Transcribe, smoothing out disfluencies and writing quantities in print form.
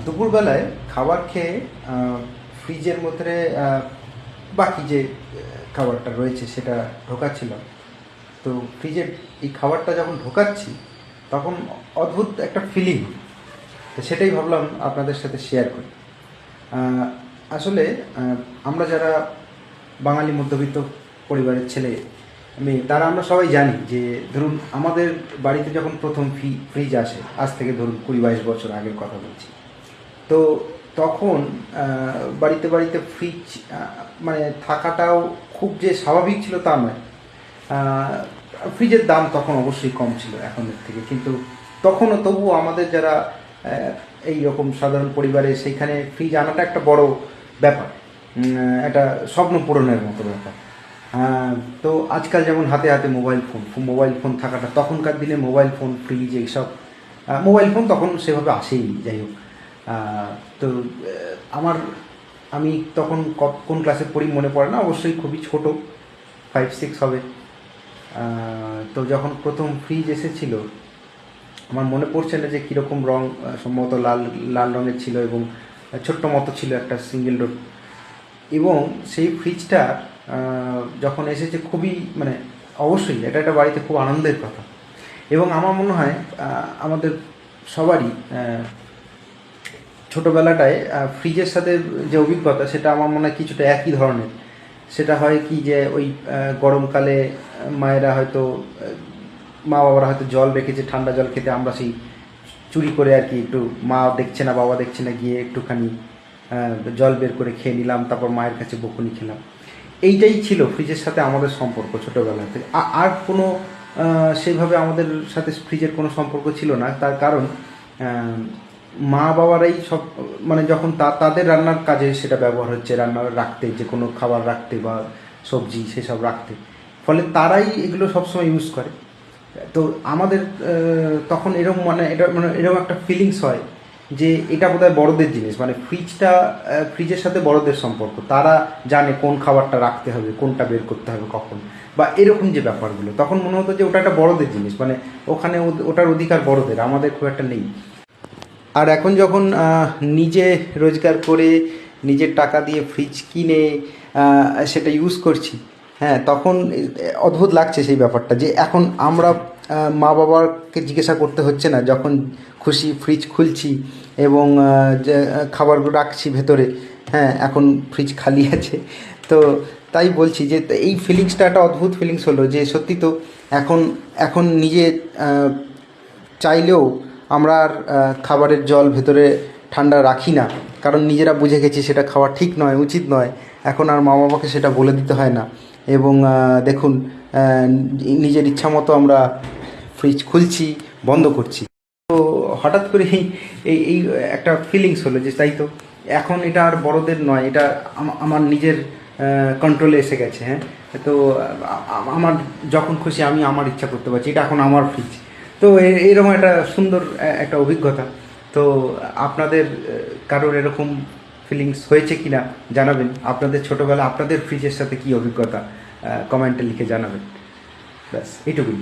দুপুরবেলায় খাবার খেয়ে ফ্রিজের মধ্যে বাকি যে খাবারটা রয়েছে সেটা ঢোকাচ্ছিলাম। তো ফ্রিজে এই খাবারটা যখন ঢোকাচ্ছি তখন অদ্ভুত একটা ফিলিং, তো সেটাই ভাবলাম আপনাদের সাথে শেয়ার করি। আসলে আমরা যারা বাঙালি মধ্যবিত্ত পরিবারের ছেলে মেয়ে, তারা আমরা সবাই জানি যে ধরুন আমাদের বাড়িতে যখন প্রথম ফ্রিজ আসে, আজ থেকে ধরুন 20-22 বছর আগের কথা বলছি, তো তখন বাড়িতে বাড়িতে ফ্রিজ মানে থাকাটাও খুব যে স্বাভাবিক ছিল তা নয়। ফ্রিজের দাম তখন অবশ্যই কম ছিল এখনের থেকে, কিন্তু তখনও তবুও আমাদের যারা এই রকম সাধারণ পরিবারে সেইখানে ফ্রিজ আনাটা একটা বড় ব্যাপার, একটা স্বপ্ন পূরণের মতো ব্যাপার। তো আজকাল যেমন হাতে হাতে মোবাইল ফোন থাকাটা, তখনকার দিনে মোবাইল ফোন, ফ্রিজ, এইসব মোবাইল ফোন তখন সেভাবে আসেইনি। যাই হোক, তো আমি তখন কোন ক্লাসে পড়ি মনে পড়ে না, অবশ্যই খুবই ছোট, 5-6 হবে। তো যখন প্রথম ফ্রিজ এসেছিল, আমার মনে পড়ছে না যে কীরকম রঙ, সম্ভবত লাল লাল রঙের ছিল এবং ছোট্ট মতো ছিল, একটা সিঙ্গেল ডোর। এবং সেই ফ্রিজটা যখন এসেছে খুবই মানে অবশ্যই এটা একটা বাড়িতে খুব আনন্দের কথা। এবং আমার মনে হয় আমাদের সবারই ছোটোবেলাটায় ফ্রিজের সাথে যে অভিজ্ঞতা, সেটা আমার মনে হয় কিছুটা একই ধরনের। সেটা হয় কি যে ওই গরমকালে মায়েরা হয়তো, মা বাবারা হয়তো জল রেখেছে, ঠান্ডা জল খেতে, আমরা সেই চুরি করে আর কি, একটু মা দেখছে না বাবা দেখছে না গিয়ে একটুখানি জল বের করে খেয়ে নিলাম, তারপর মায়ের কাছে বকুনি খেলাম। এইটাই ছিল ফ্রিজের সাথে আমাদের সম্পর্ক ছোটোবেলা থেকে। আর কোনো সেইভাবে আমাদের সাথে ফ্রিজের কোনো সম্পর্ক ছিল না। তার কারণ মা বাবারাই সব, মানে যখন তাদের রান্নার কাজে সেটা ব্যবহার হচ্ছে, রান্না রাখতে, যে কোনো খাবার রাখতে বা সবজি সেসব রাখতে, ফলে তারাই এগুলো সবসময় ইউজ করে। তো আমাদের তখন এরকম এরকম একটা ফিলিংস হয় যে এটা বোধহয় বড়দের জিনিস, মানে ফ্রিজের সাথে বড়দের সম্পর্ক। তারা জানে কোন খাবারটা রাখতে হবে, কোনটা বের করতে হবে কখন, বা এরকম যে ব্যাপারগুলো, তখন মনে হতো যে ওটা একটা বড়দের জিনিস, মানে ওখানে ওটার অধিকার বড়দের, আমাদের খুব একটা নেই। আর এখন যখন নিজে রোজগার করে নিজের টাকা দিয়ে ফ্রিজ কিনে সেটা ইউজ করছি, হ্যাঁ, তখন অদ্ভুত লাগছে সেই ব্যাপারটা, যে এখন আমরা মা বাবাকে জিজ্ঞাসা করতে হচ্ছে না, যখন খুশি ফ্রিজ খুলছি এবং যে খাবারগুলো রাখছি ভেতরে, হ্যাঁ, এখন ফ্রিজ খালি আছে। তো তাই বলছি যে এই ফিলিংসটা একটা অদ্ভুত ফিলিংস হলো, যে সত্যি তো এখন নিজে চাইলেও আমরা আর খাবারের জল ভেতরে ঠান্ডা রাখি না, কারণ নিজেরা বুঝে গেছি সেটা খাওয়া ঠিক নয়, উচিত নয়। এখন আর মা বাবাকে সেটা বলে দিতে হয় না। এবং দেখুন, নিজের ইচ্ছা মতো আমরা ফ্রিজ খুলছি, বন্ধ করছি। তো হঠাৎ করে এই একটা ফিলিংস হলো যে তাই তো, এখন এটা আর বড়দের নয়, এটা আমার নিজের কন্ট্রোলে এসে গেছে। হ্যাঁ, তো আমার যখন খুশি আমি আমার ইচ্ছা করতে পারছি, এটা এখন আমার ফ্রিজ। তো এইরকম একটা সুন্দর একটা অভিজ্ঞতা। তো আপনাদের কারোর এরকম ফিলিংস হয়েছে কি না জানাবেন। আপনাদের ছোটোবেলা আপনাদের ফ্রিজের সাথে কী অভিজ্ঞতা, কমেন্টে লিখে জানাবেন। ব্যাস এইটুকুই।